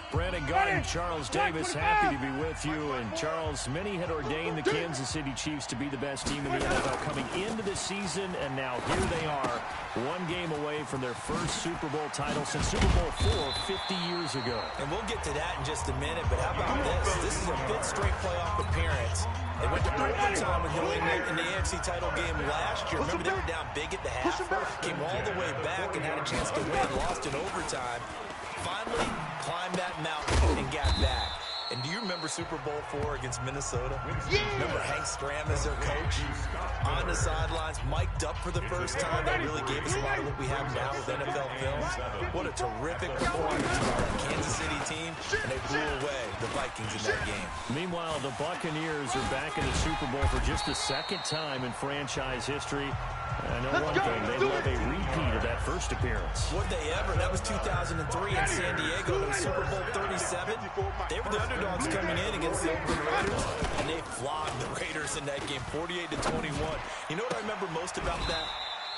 Brandon Gott and Charles Davis, happy to be with you. And Charles, many had ordained the Kansas City Chiefs to be the best team in the NFL coming into the season, and now here they are, one game away from their first Super Bowl title since Super Bowl IV 50 years ago. And we'll get to that in just a minute, but how about this? This is a fifth straight playoff appearance. They went to overtime with New England in the AFC title game last year. Remember, they were down big at the half, came all the way back and had a chance to win, lost in overtime. Finally climbed that mountain and got back. And do you remember Super Bowl IV against Minnesota? Yeah. Remember Hank Stram as their coach? On the sidelines, mic'd up for the first time. That really gave us a lot of what we have now with NFL films. What a terrific performance by that Kansas City team. And they blew away the Vikings in that game. Meanwhile, the Buccaneers are back in the Super Bowl for just the second time in franchise history. I know one thing, they love a repeat of that first appearance. Would they ever? That was 2003 in San Diego. That was Super Bowl 37. They were the underdogs coming in against the Oakland Raiders, and they flogged the Raiders in that game, 48-21. You know what I remember most about that?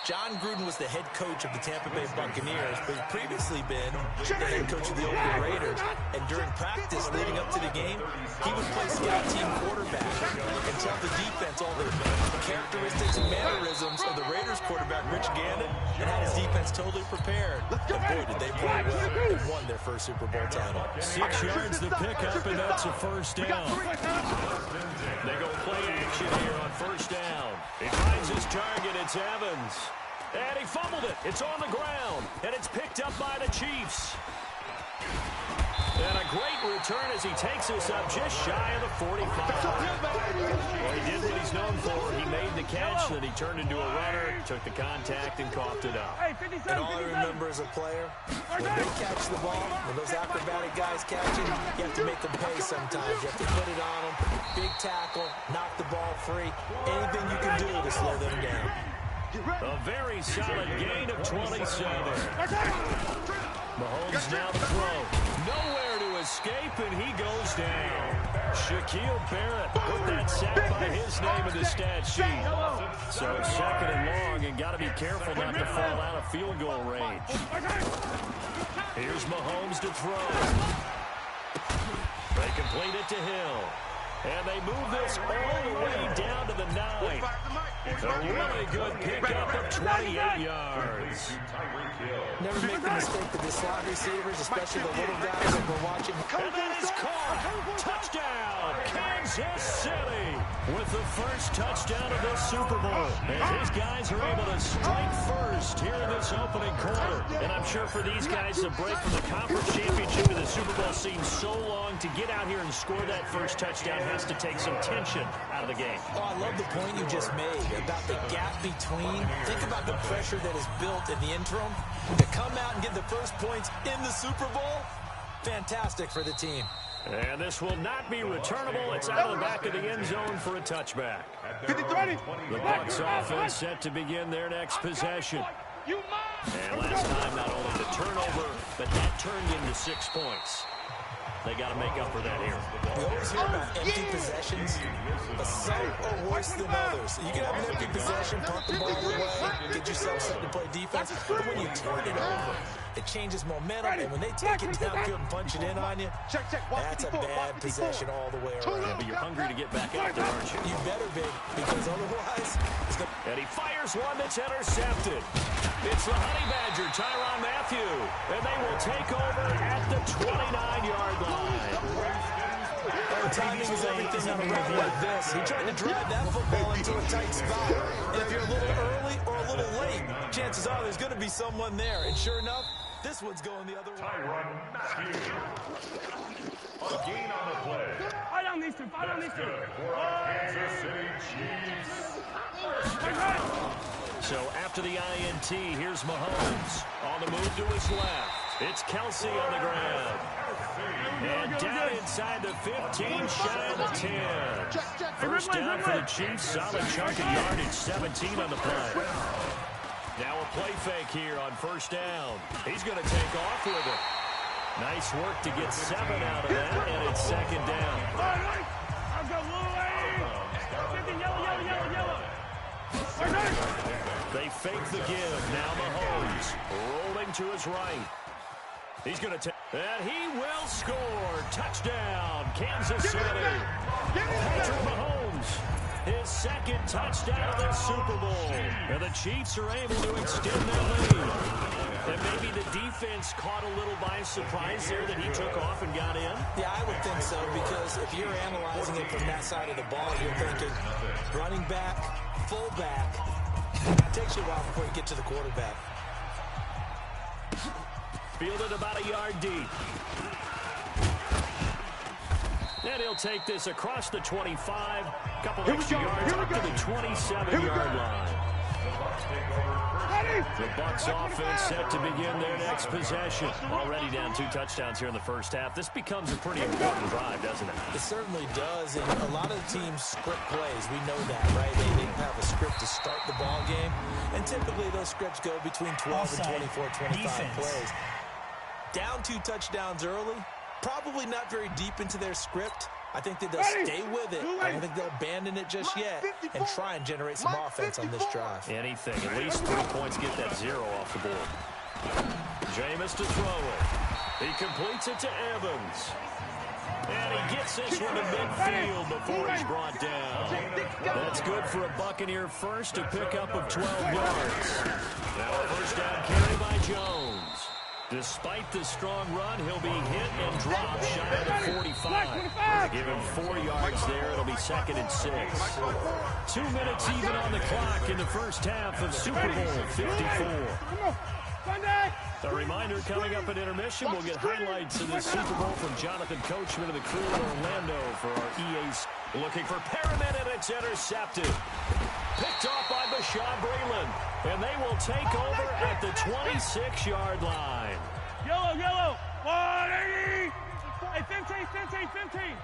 John Gruden was the head coach of the Tampa Bay Buccaneers, but he'd previously been the head coach of the Oakland Raiders. And during practice leading up to the game, he would play scout team quarterback and tell the defense all the characteristics and mannerisms of the Raiders quarterback, Rich Gannon, and had his defense totally prepared. And boy, did they play well and won their first Super Bowl title. 6 yards the pickup, and that's a first down. They go play action here on first down. He finds his target. It's Evans. And he fumbled it. It's on the ground. And it's picked up by the Chiefs. And a great return as he takes us up just shy of the 45. Well, he did what he's known for. He made the catch, then he turned into a runner, took the contact, and coughed it up. And all I remember as a player, when they catch the ball, when those acrobatic guys catch it, you have to make them pay sometimes. You have to put it on them, big tackle, knock the ball free. Anything you can do to slow them down. A very solid gain of 27. Mahomes now to throw. Nowhere to escape, and he goes down. Shaquille Barrett put that sack by his name in the stat sheet. So second and long, and got to be careful not to fall out of field goal range. Here's Mahomes to throw. They complete it to Hill. And they move this all the way down to the 9. A really good pickup of 28 yards. Never make the mistake with the slot receivers, especially the little guys that we're watching. And that is caught. Touchdown, Kansas City. With the first touchdown of this Super Bowl. And his guys are able to strike first here in this opening quarter. And I'm sure for these guys, the break from the conference championship to the Super Bowl seems so long. To get out here and score that first touchdown has to take some tension out of the game. Oh, I love the point you just made about the gap between. Think about the pressure that is built in the interim. To come out and get the first points in the Super Bowl, fantastic for the team. And this will not be returnable. It's out of the back of the end zone for a touchback. The Bucs offense set to begin their next possession. And last time, not only the turnover, but that turned into 6 points. They got to make up for that here. We always hear about empty possessions, but some are worse than others. You can have an empty possession, punt the ball away, get yourself set to play defense, but when you turn it over, it changes momentum, and when they take it downfield and punch it in on you, that's a bad possession all the way around. Yeah, but you're hungry to get back out there, aren't you? You better be, because otherwise, it's going to... And he fires one that's intercepted. It's the Honey Badger, Tyrann Mathieu, and they will take over at the 29-yard line. Oh, timing is everything on a run like this. He tried to drive that football into a tight spot. And if you're a little early or a little late, chances are there's going to be someone there. And sure enough, this one's going the other way. Tyrann Mathieu. A gain on the play. I don't need to. For our Kansas City Chiefs. So after the INT, here's Mahomes. On the move to his left. It's Kelsey on the ground. And down inside the 15, shy of the 10. First down for the Chiefs. Solid chunk of yardage, 17 on the play. Now a play fake here on first down. He's going to take off with it. Nice work to get 7 out of that, and it's second down. They fake the give. Now Mahomes rolling to his right. He's going to take... And he will score. Touchdown, Kansas City. Patrick Mahomes, his second touchdown of the Super Bowl. And the Chiefs are able to extend their lead. And maybe the defense caught a little by surprise there that he took off and got in. Yeah, I would think so, because if you're analyzing it from that side of the ball, you're thinking running back, fullback. It takes you a while before you get to the quarterback. Fielded about a yard deep. And he'll take this across the 25. Couple extra yards up to the 27-yard line. The Bucs offense set to begin their next possession. Already down 2 touchdowns here in the first half. This becomes a pretty important drive, doesn't it? It certainly does, and a lot of the teams script plays. We know that, right? They have a script to start the ball game, and typically those scripts go between 12 and 24, 25 plays. Down 2 touchdowns early, probably not very deep into their script. I think that they'll stay with it. I don't think they'll abandon it just yet and try and generate some offense on this drive. Anything. At least 3 points, get that 0 off the board. Jameis to throw it. He completes it to Evans. And he gets this one to midfield before he's brought down. That's good for a Buccaneer first, a pickup of 12 yards. Now a first down carry by Jones. Despite the strong run, he'll be hit and dropped shy of the 45. Give him 4 yards there. It'll be 2nd and 6. 2 minutes even on the clock in the first half of Super Bowl 54. A reminder, coming up at intermission, we'll get highlights of the Super Bowl from Jonathan Coachman and the crew in Orlando for our EA's. Looking for Perriman, and it's intercepted. Picked off by Bashaud Breeland. And they will take over at the 26-yard line. Yellow. 180. Hey, 15.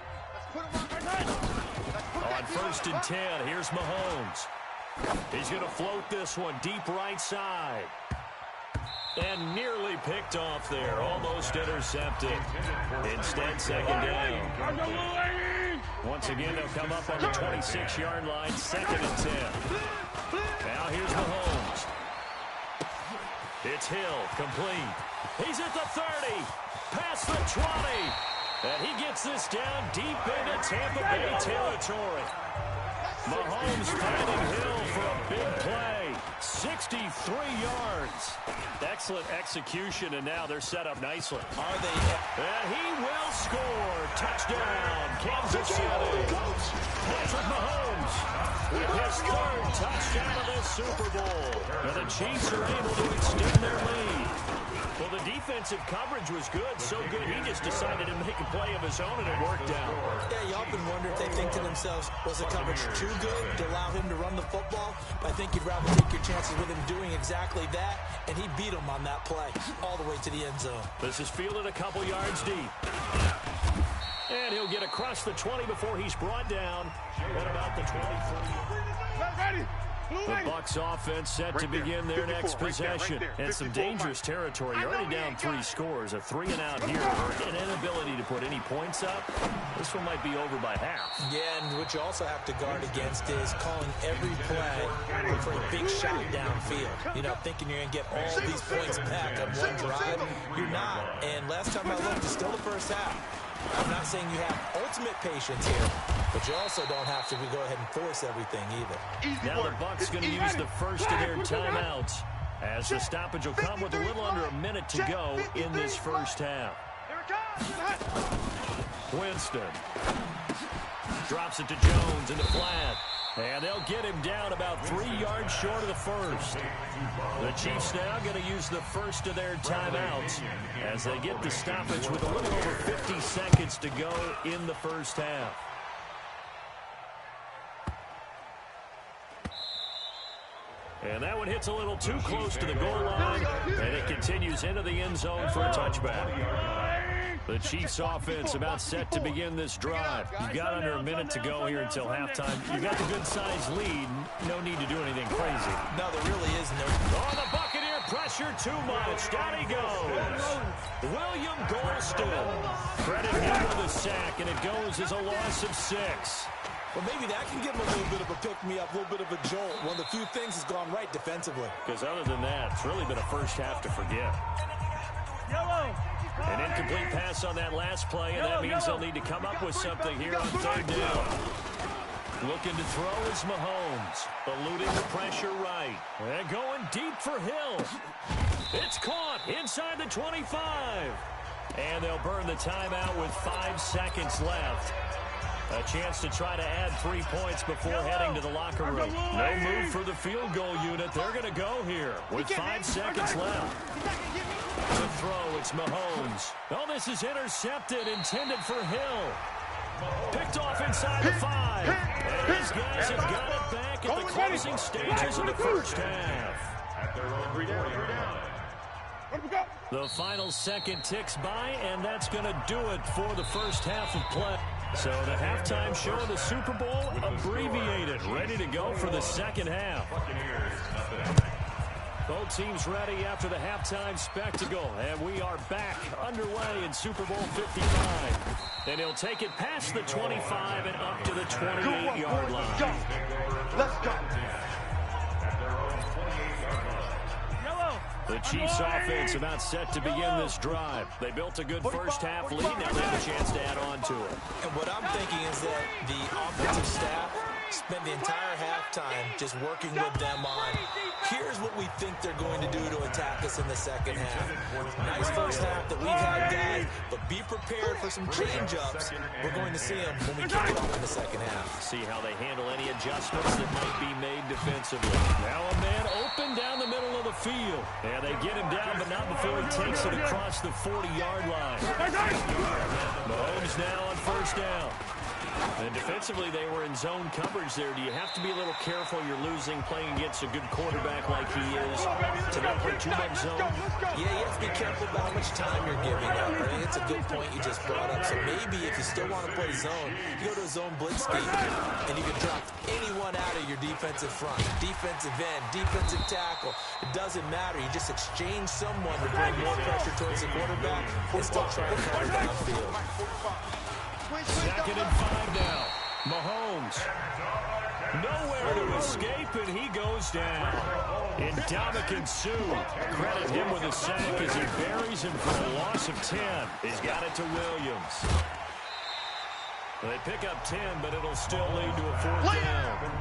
On 1st and 10, here's Mahomes. He's going to float this one deep right side. And nearly picked off there. Almost intercepted. Instead, 2nd down. Once again, they'll come up on the 26-yard line. 2nd and 10. Now here's Mahomes. It's Hill, complete. He's at the 30. Past the 20. And he gets this down deep into Tampa Bay territory. Mahomes finding Hill for a big play. 63 yards. Excellent execution, and now they're set up nicely. Are they? And he will score. Touchdown, Kansas City. Patrick Mahomes with his 3rd touchdown of the Super Bowl. And the Chiefs are able to extend their lead. Well, the defensive coverage was good, so good he just decided to make a play of his own, and it worked out. Yeah, you often wonder if they think to themselves, was the coverage too good to allow him to run the football? But I think you'd rather take your chances with him doing exactly that, and he beat him on that play all the way to the end zone. This is fielded a couple yards deep. And he'll get across the 20 before he's brought down at about the 23. The Bucs offense set to begin their next possession. And some dangerous territory. You're already down 3 scores. A 3-and-out here. An inability to put any points up. This one might be over by half. Yeah, and what you also have to guard against is calling every play for a big shot downfield. You know, thinking you're going to get all these points back on one drive. You're not. And last time I looked, it's still the first half. I'm not saying you have ultimate patience here, but you also don't have to go ahead and force everything either. Now the Bucs going to use the first of their timeouts, as the stoppage will come with a little under a minute to go in this first half. Winston drops it to Jones in the flat. And they'll get him down about 3 yards short of the first. The Chiefs now going to use the first of their timeouts as they get the stoppage with a little over 50 seconds to go in the first half. And that one hits a little too close to the goal line, and it continues into the end zone for a touchback. The Chiefs offense about set to begin this drive. You've got under a minute to go here until halftime. You've got the good-sized lead. No need to do anything crazy. No, there really is no. Oh, the Buccaneer pressure too much. Down he goes. William Golston. Credit him with a sack, and it goes as a loss of 6. Well, maybe that can give him a little bit of a pick-me-up, a little bit of a jolt. One of the few things has gone right defensively. Because other than that, it's really been a first half to forget. Yellow. An incomplete pass on that last play, and that means they'll need to come up with something here on third down. Looking to throw is Mahomes. Eluding the pressure right. And going deep for Hill. It's caught inside the 25. And they'll burn the timeout with 5 seconds left. A chance to try to add 3 points before heading to the locker room. No move for the field goal unit. They're going to go here with 5 seconds left. To throw, it's Mahomes. Oh, this is intercepted, intended for Hill. Picked off inside the 5. And these guys have got it back at the closing stages of the first half. At their own 3 down. The final second ticks by, and that's going to do it for the first half of play. So the halftime show of the Super Bowl abbreviated, ready to go for the second half. Both teams ready after the halftime spectacle, and we are back underway in Super Bowl 55. And he'll take it past the 25 and up to the 28-yard line. Let's go. The Chiefs offense about set to begin this drive. They built a good first half lead. Now they have a chance to add on to it. And what I'm thinking is that the offensive staff spent the entire halftime just working with them on, here's what we think they're going to do to attack us in the second half. Nice first half that we've had, guys, but be prepared for some change-ups. We're going to see them when we kick it off in the second half. See how they handle any adjustments that might be made defensively. Now a man open down the middle of the field. And they get him down, but not before he takes it across the 40-yard line. Mahomes now on first down. And defensively, they were in zone coverage there. Do you have to be a little careful? You're losing playing against a good quarterback like he is to not play too much zone? Yeah, you have to be careful about how much time you're giving up. Right? It's a good point you just brought up. So maybe if you still want to play zone, you go to a zone blitz scheme, and you can drop anyone out of your defensive front, defensive end, defensive tackle. It doesn't matter. You just exchange someone to bring more pressure towards the quarterback and still try to cover downfield. Second and 5 now. Mahomes. Nowhere to escape, and he goes down. Ndamukong Suh. Credit him with a sack as he buries him for a loss of 10. He's got it to Williams. They pick up 10, but it'll still lead to a 4th down.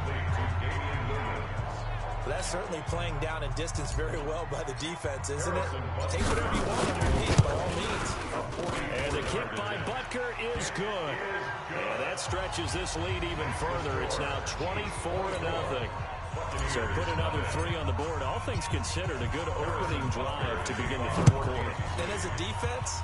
That's certainly playing down in distance very well by the defense, isn't it? Take whatever you want underneath, by all means. And the kick by Butker is good. And that stretches this lead even further. It's now 24-0. So put another 3 on the board. All things considered, a good opening drive to begin the third quarter. And as a defense,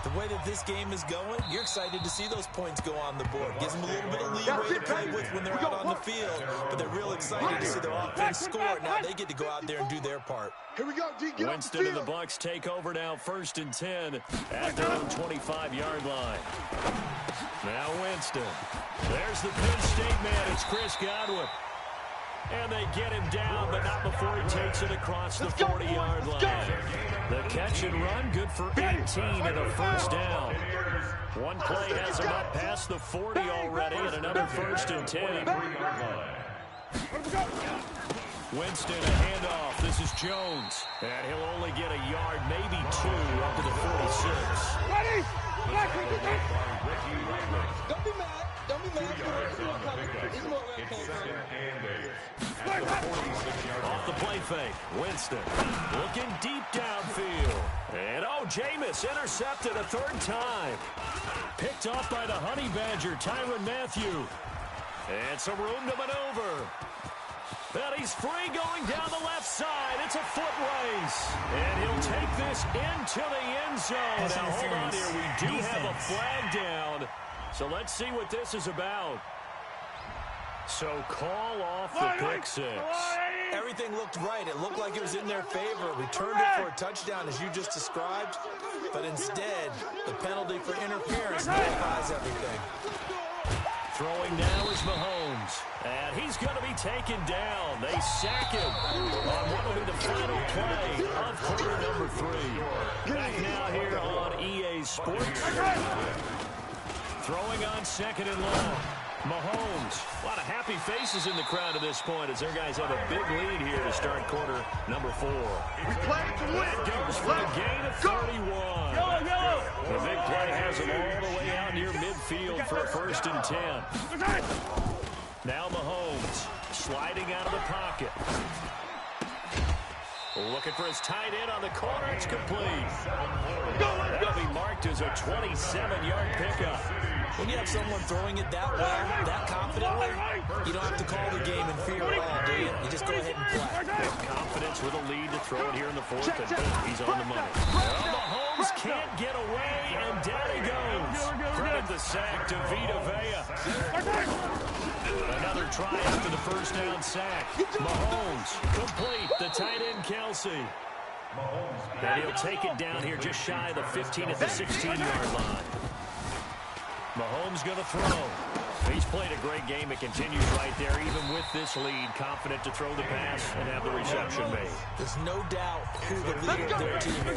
the way that this game is going, you're excited to see those points go on the board. Gives them a little bit of leeway to play with when they're out on the field. But they're real excited to see their offense score. Now they get to go out there and do their part. Here we go, D. Get Winston and the Bucs take over now, 1st and 10 at their own 25-yard line. Now Winston. There's the Penn State man. It's Chris Godwin. And they get him down, but not before he takes it across the 40-yard line. The catch and run, good for 18 and a 1st down. One play has him up past the 40 already, and another 1st and 10. Winston, a handoff. This is Jones. And he'll only get a yard, maybe 2, up to the 46. Ready? Don't be mad. Don't be mad. He's more Off the play fake. Winston looking deep downfield. And Jameis intercepted a 3rd time. Picked off by the Honey Badger, Tyrann Mathieu. And some room to maneuver. And he's free going down the left side. It's a foot race. And he'll take this into the end zone. Now, hold on here. We do have a flag down. So let's see what this is about. So call off the pick 6. Everything looked right. It looked like it was in their favor. Returned it for a touchdown, as you just described. But instead, the penalty for interference nullifies everything. Throwing now is Mahomes. And he's going to be taken down. They sack him on what will be the final play of quarter number 3. Back now here on EA Sports. Throwing on 2nd and long. Mahomes. A lot of happy faces in the crowd at this point as their guys have a big lead here to start quarter number 4. We play to win. That goes for a gain of 31. The big play has them all the way out near midfield for a 1st and 10. Now Mahomes sliding out of the pocket. Looking for his tight end on the corner. It's complete. That'll be marked as a 27-yard pickup. When you have someone throwing it that well, that confidently, you don't have to call the game in fear at all, do you? You just go ahead and play. Confidence with a lead to throw it here in the 4th, and boom, he's on the money. Well, Mahomes can't get away, and down he goes. Credit the sack to Vita Vea. Another try after the 1st down sack. Mahomes complete. The tight end Kelsey. And he'll take it down here just shy of the 15 at the 16-yard line. Mahomes going to throw. He's played a great game. It continues right there, even with this lead. Confident to throw the pass and have the reception made. There's no doubt who the leader of their team is.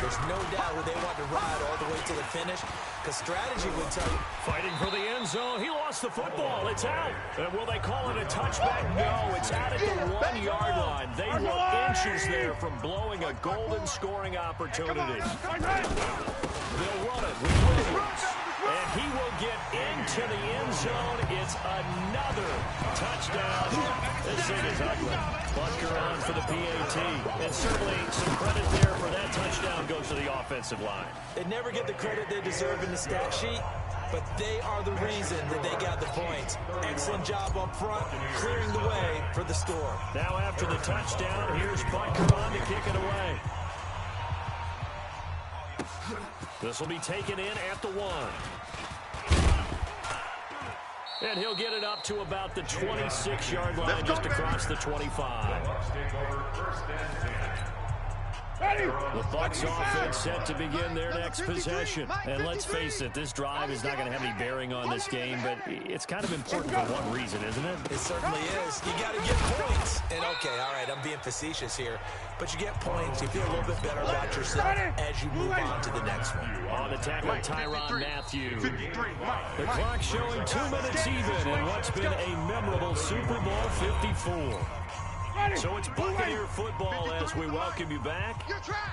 There's no doubt who they want to ride all the way to the finish. Because strategy would tell you. Fighting for the end zone. He lost the football. It's out. And will they call it a touchback? No, it's out at the 1-yard line. They were inches there from blowing a golden scoring opportunity. They'll run it with Williams. And he will get into the end zone. It's another touchdown. This thing is ugly. Buster on for the PAT. And certainly some credit there for that touchdown goes to the offensive line. They never get the credit they deserve in the stat sheet, but they are the reason that they got the points. Excellent job up front, clearing the way for the score. Now after the touchdown, here's Buster on to kick it away. This will be taken in at the 1. And he'll get it up to about the 26-yard line, just across the 25. The Bucs offense set to begin their next possession. And let's face it, this drive is not going to have any bearing on this game, but it's kind of important for one reason, isn't it? It certainly is. You got to get points. And okay, all right, I'm being facetious here, but you get points, you feel a little bit better about yourself as you move on to the next one. On the tackle, Tyrann Mathieu. The clock showing 2 minutes even in what's been a memorable Super Bowl 54. So it's Buccaneer football as we welcome you back.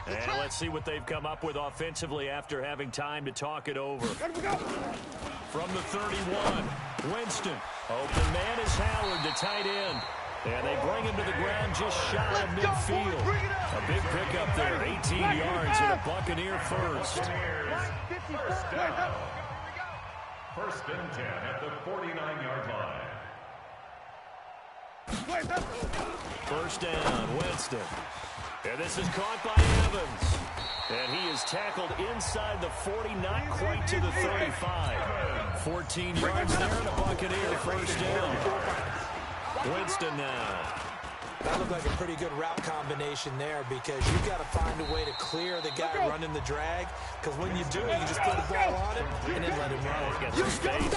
And let's see what they've come up with offensively after having time to talk it over. From the 31, Winston. Open man is Howard, the tight end. And they bring him to the ground just shy of midfield. A big pickup there, 18 yards and a Buccaneer first. First and 10 at the 49-yard line. First down, Winston. And this is caught by Evans. And he is tackled inside the 40, not quite to the 35. 14 yards there and a Buccaneer first down. Winston now. That looked like a pretty good route combination there because you've got to find a way to clear the guy running the drag. Because when you do it, you just put the ball on him and then let him run. Got some space.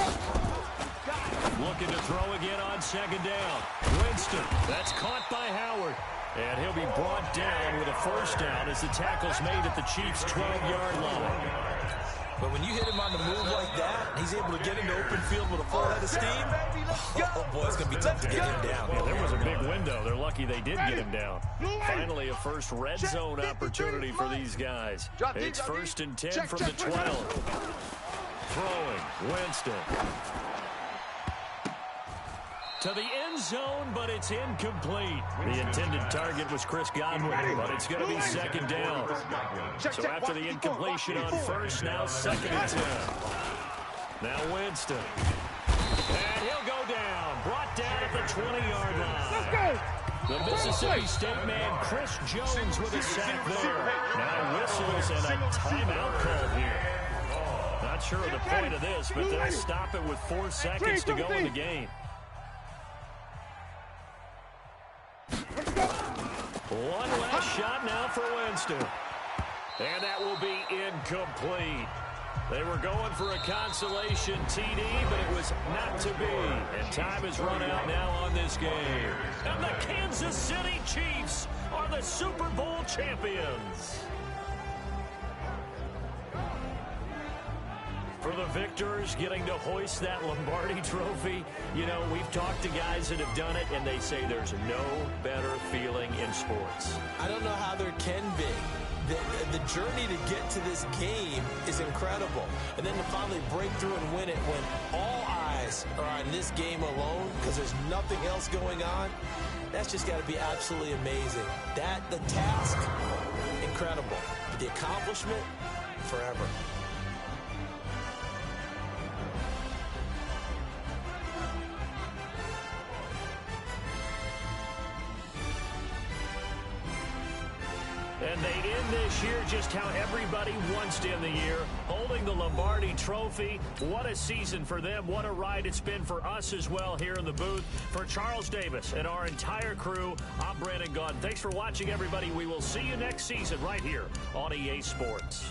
Looking to throw again on second down. Winston, that's caught by Howard. And he'll be brought down with a first down as the tackle's made at the Chiefs' 12-yard line. But when you hit him on the move like that, he's able to get into open field with a full head of steam. Oh, boy, it's going to be tough to get him down. Yeah, there was a big window. They're lucky they did get him down. Finally, a first red zone opportunity for these guys. It's first and 10 from the 12. Throwing, Winston. To the end zone, but it's incomplete. The intended target was Chris Godwin, but it's going to be second down. So after the incompletion on first, now second and 10. Now Winston. And he'll go down. Brought down at the 20-yard line. The Mississippi State man, Chris Jones, with a sack there. Now whistles and a timeout called here. Not sure of the point of this, but they'll stop it with 4 seconds to go in the game. One last shot now for Winston. And that will be incomplete. They were going for a consolation TD, but it was not to be. And time has run out now on this game. And the Kansas City Chiefs are the Super Bowl champions. For the victors, getting to hoist that Lombardi trophy, you know, we've talked to guys that have done it, and they say there's no better feeling in sports. I don't know how there can be. The journey to get to this game is incredible. And then to finally break through and win it when all eyes are on this game alone because there's nothing else going on, that's just got to be absolutely amazing. The task, incredible. But the accomplishment, forever. And they end this year just how everybody wants to end the year, holding the Lombardi trophy. What a season for them. What a ride it's been for us as well here in the booth. For Charles Davis and our entire crew, I'm Brandon Gunn. Thanks for watching, everybody. We will see you next season right here on EA Sports.